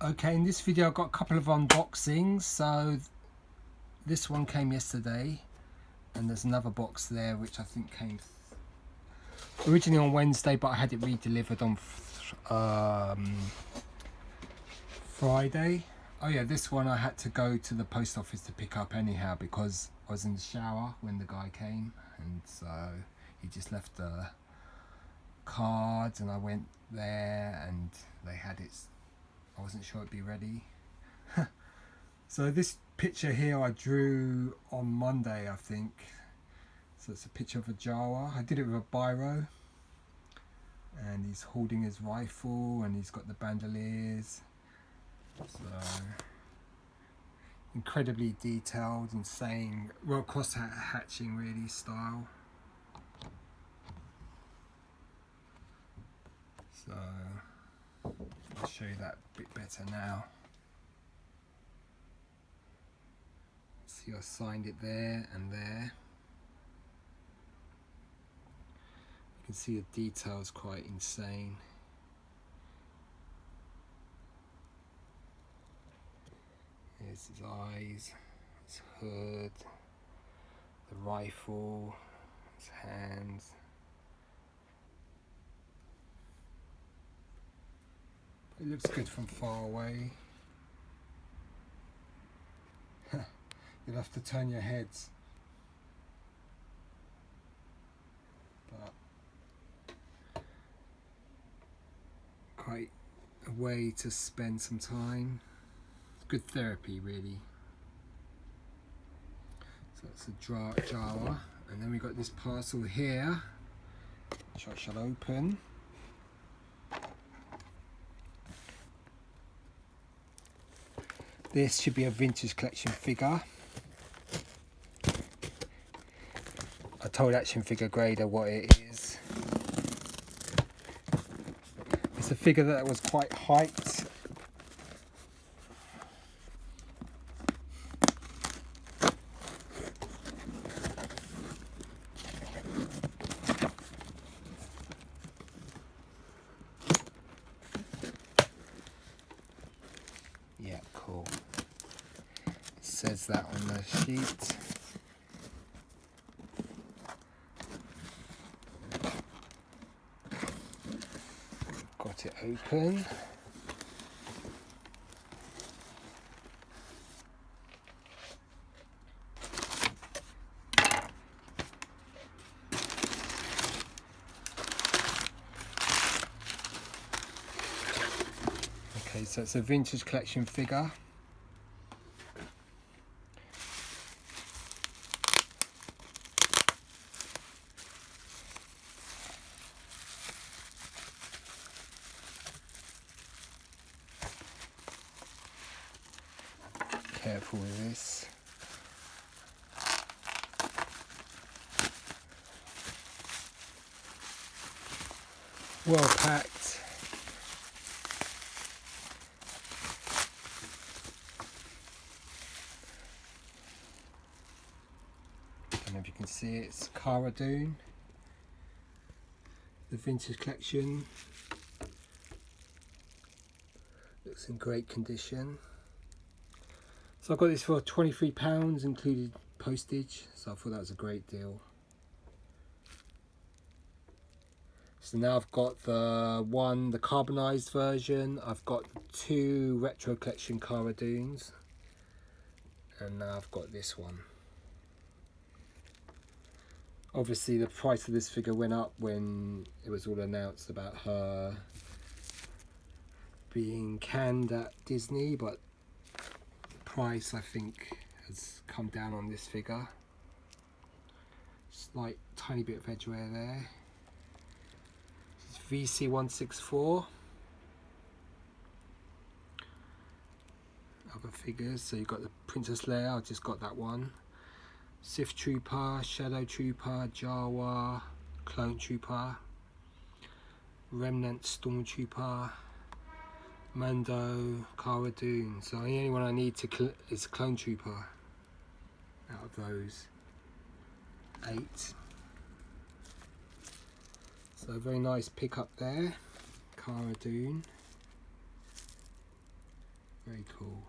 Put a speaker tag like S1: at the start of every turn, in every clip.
S1: Okay, in this video I've got a couple of unboxings. So this one came yesterday, and there's another box there which I think came originally on Wednesday, but I had it re-delivered on Friday. Oh yeah, this one I had to go to the post office to pick up anyhow because I was in the shower when the guy came, and so he just left the cards and I went there and they had it. I wasn't sure it'd be ready. So this picture here I drew on Monday, I think. So it's a picture of a Jawa. I did it with a Biro, and he's holding his rifle and he's got the bandoliers. So incredibly detailed, insane, well, cross hatching really style. So I'll show you that a bit better now. See, I signed it there and there. You can see the details quite insane. Here's his eyes, his hood, the rifle, his hands. It looks good from far away. You'll have to turn your heads. But quite a way to spend some time. It's good therapy really. So that's a Jawa. And then we got this parcel here, which I shall open. This should be a vintage collection figure. I told Action Figure Grader what it is. It's a figure that was quite hyped. Yeah, cool. It says that on the sheet. Got it open. Okay, so it's a vintage collection figure. Careful with this. Well packed. I don't know if you can see it, it's Cara Dune, the vintage collection. Looks in great condition. So I got this for £23, included postage, so I thought that was a great deal. So now I've got the carbonised version, I've got 2 retro collection Cara Dunes, and now I've got this one. Obviously the price of this figure went up when it was all announced about her being canned at Disney, but price I think has come down on this figure. Slight tiny bit of edgeware there. It's VC164. Other figures, so you've got the Princess Leia, I just got that one. Sith Trooper, Shadow Trooper, Jawa, Clone Trooper, Remnant Stormtrooper, Mando, Cara Dune. So the only one I need is Clone Trooper out of those 8. So a very nice pickup there, Cara Dune. Very cool.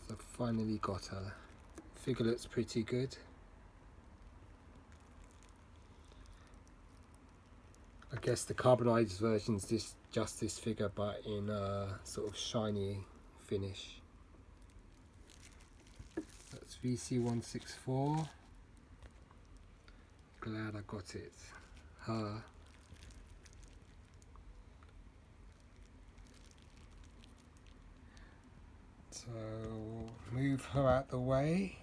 S1: So finally got her. Figure looks pretty good. I guess the carbonized version's just this figure, but in a sort of shiny finish. That's VC164. Glad I got it. Her. So move her out the way.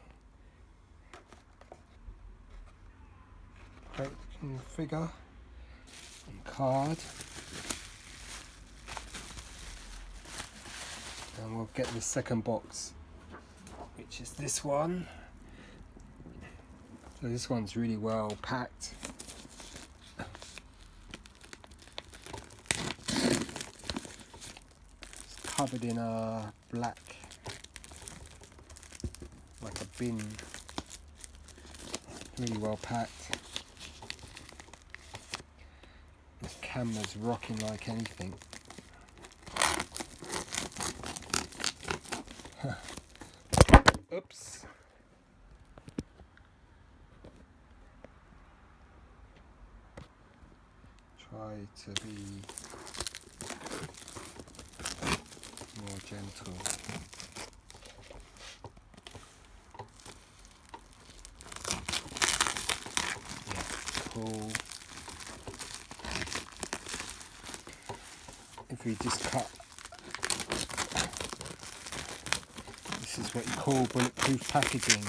S1: Great looking figure and card. And we'll get the second box, which is this one. So this one's really well packed. It's covered in a black, like a bin. Really well packed. This camera's rocking like anything. Oops. Try to be more gentle. Yeah, cool. If we just cut, this is what you call bulletproof packaging.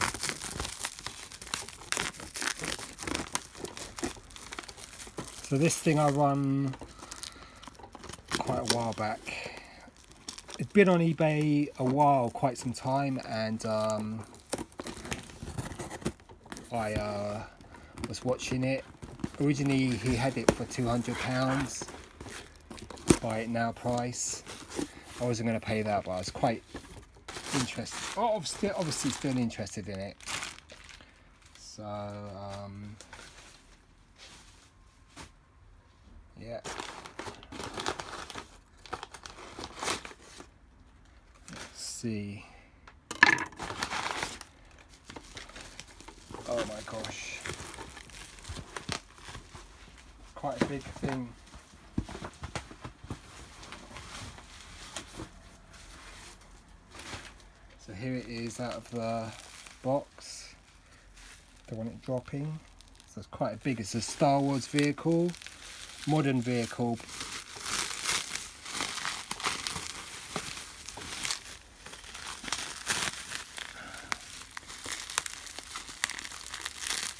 S1: So this thing I run quite a while back. It's been on eBay a while, quite some time, and I was watching it. Originally he had it for £200, buy it now price. I wasn't going to pay that, but I was quite interested. Obviously still interested in it. So yeah. Let's see. Oh my gosh. Quite a big thing. So here it is out of the box. Don't want it dropping. So it's quite big. It's a Star Wars vehicle. Modern vehicle.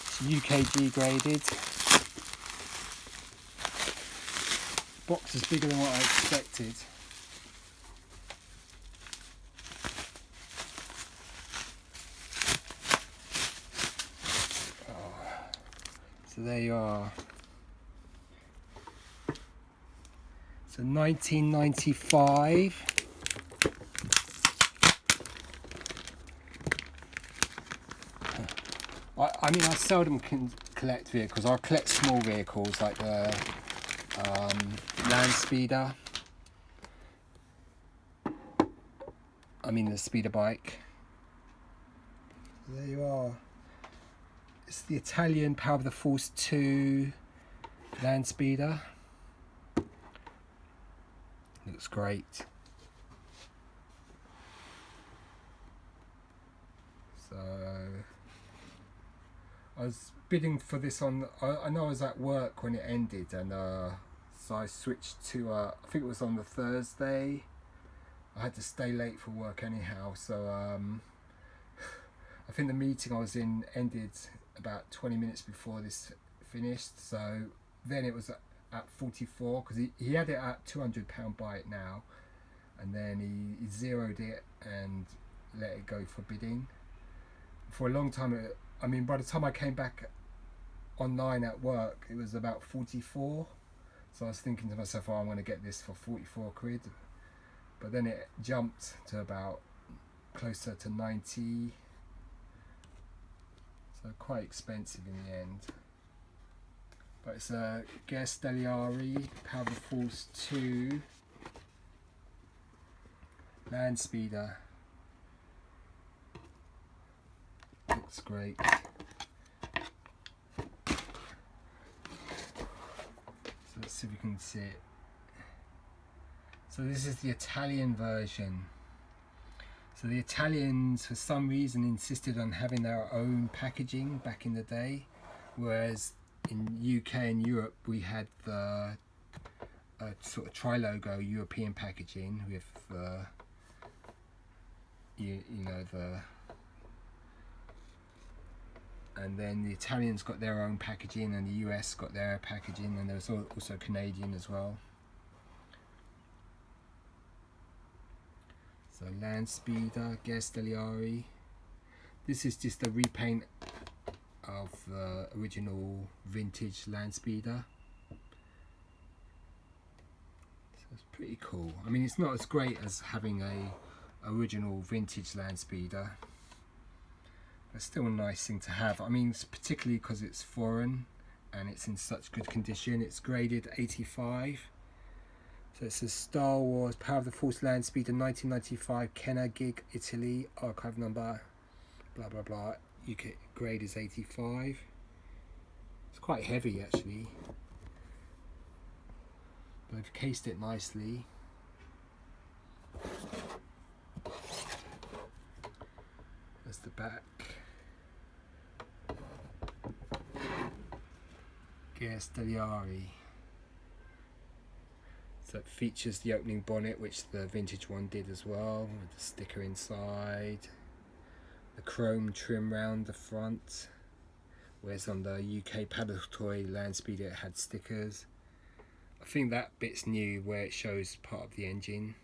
S1: It's UKG graded. Box is bigger than what I expected. So there you are. So 1995. I mean, I seldom can collect vehicles. I collect small vehicles like the land speeder. I mean the speeder bike. There you are. It's the Italian Power of the Force 2 land speeder. Looks great. So I was bidding for this on. I know I was at work when it ended, and so I switched to. I think it was on the Thursday. I had to stay late for work anyhow, so I think the meeting I was in ended about 20 minutes before this finished. So then it was at 44, because he had it at £200 buy it now, and then he zeroed it and let it go for bidding. For a long time, I mean, by the time I came back online at work, it was about 44. So I was thinking to myself, oh, I'm going to get this for 44 quid. But then it jumped to about closer to 90. So quite expensive in the end. But it's a Guerre Stelliari Power of the Force 2 Land speeder. Looks great. So let's see if we can see it. So this is the Italian version. So the Italians, for some reason, insisted on having their own packaging back in the day, whereas in UK and Europe we had the sort of tri-logo European packaging with you know, and then the Italians got their own packaging and the US got their packaging, and there was also Canadian as well. So Land Speeder, Gas Deliari. This is just a repaint of the original vintage Land Speeder. So it's pretty cool. I mean, it's not as great as having a original vintage Land Speeder, but it's still a nice thing to have. I mean, particularly because it's foreign and it's in such good condition. It's graded 85. So it says Star Wars Power of the Force Land Speeder 1995 Kenner Gig Italy, archive number blah blah blah, UK grade is 85. It's quite heavy actually, but I've cased it nicely. There's the back. Gas Deliari. So it features the opening bonnet, which the vintage one did as well, with the sticker inside, the chrome trim round the front, whereas on the UK paddle toy Land Speeder it had stickers. I think that bit's new, where it shows part of the engine.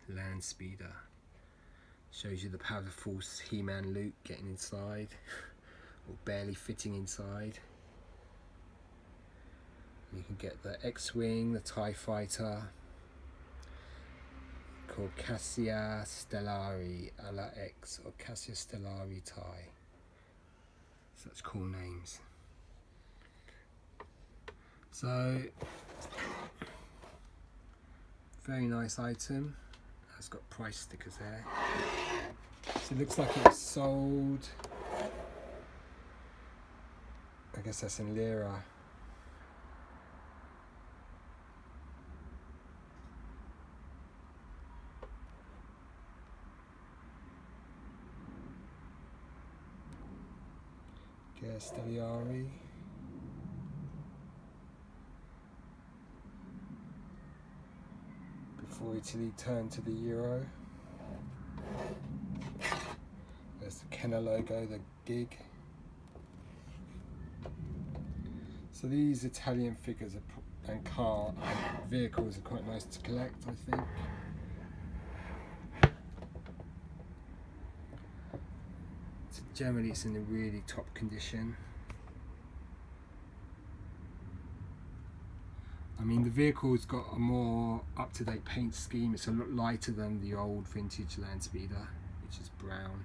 S1: Land Speeder shows you the Power of the Force He-Man Luke getting inside, or barely fitting inside. You can get the X-Wing, the TIE Fighter, called Cassia Stellari Ala X, or Cassia Stellari TIE. Such cool names. So, very nice item. It's got price stickers there. So it looks like it's sold, I guess that's in Lira. Gas Deliari. Before Italy turned to the Euro. There's the Kenner logo, the gig. So these Italian figures and vehicles are quite nice to collect, I think. So generally it's in a really top condition. I mean, the vehicle's got a more up-to-date paint scheme. It's a lot lighter than the old vintage Land Speeder, which is brown.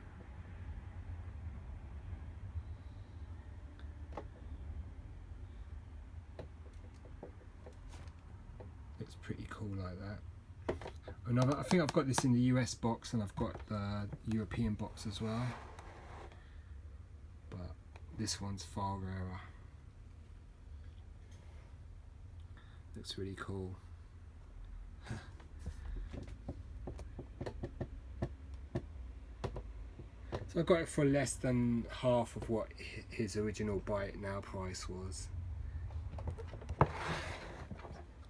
S1: It's pretty cool like that. I think I've got this in the US box, and I've got the European box as well. But this one's far rarer. Looks really cool. So I got it for less than half of what his original buy it now price was.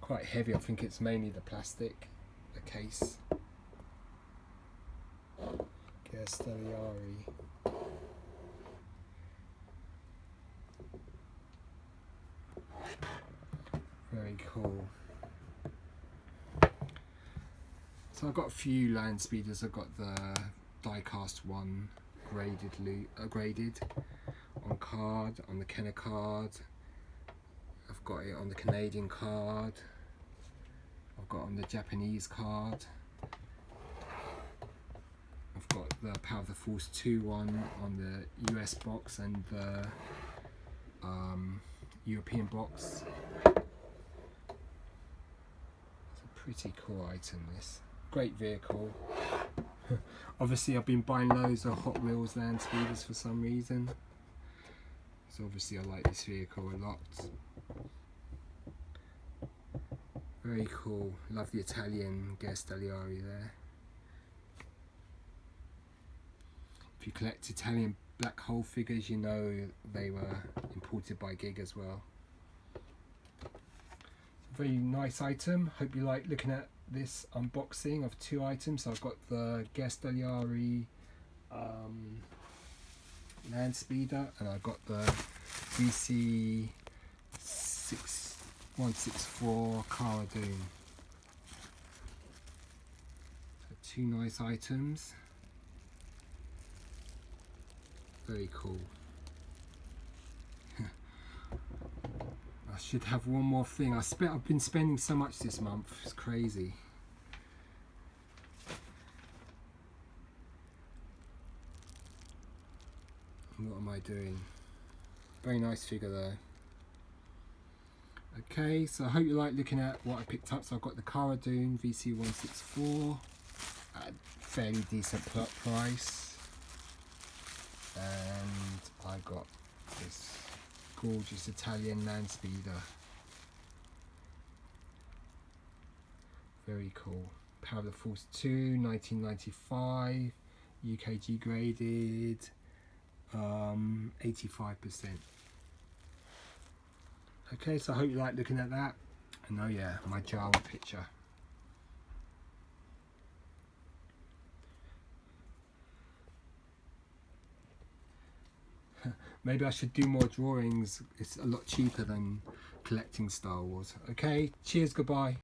S1: Quite heavy. I think it's mainly the plastic, the case. Gas Deliari. Very cool. So I've got a few Land Speeders. I've got the die-cast one graded on card, on the Kenner card. I've got it on the Canadian card. I've got on the Japanese card. I've got the Power of the Force 2 one on the US box and the European box. Pretty cool item this. Great vehicle. Obviously I've been buying loads of Hot Wheels land speeders for some reason. So obviously I like this vehicle a lot. Very cool. Love the Italian Gastelliari there. If you collect Italian black hole figures, you know they were imported by Gig as well. Very nice item. Hope you like looking at this unboxing of two items. I've got the Gastelliari land speeder, and I've got the VC 164 Cara Dune. So two nice items. Very cool. I should have one more thing. I've been spending so much this month. It's crazy. What am I doing? Very nice figure though. Okay, so I hope you like looking at what I picked up. So I've got the Cara Dune VC164 at a fairly decent price, and I got this gorgeous Italian land speeder. Very cool. Power of the Force 2, 1995, UKG graded, 85%. Okay, so I hope you like looking at that. And oh yeah, my Java picture. Maybe I should do more drawings. It's a lot cheaper than collecting Star Wars. Okay, cheers, goodbye.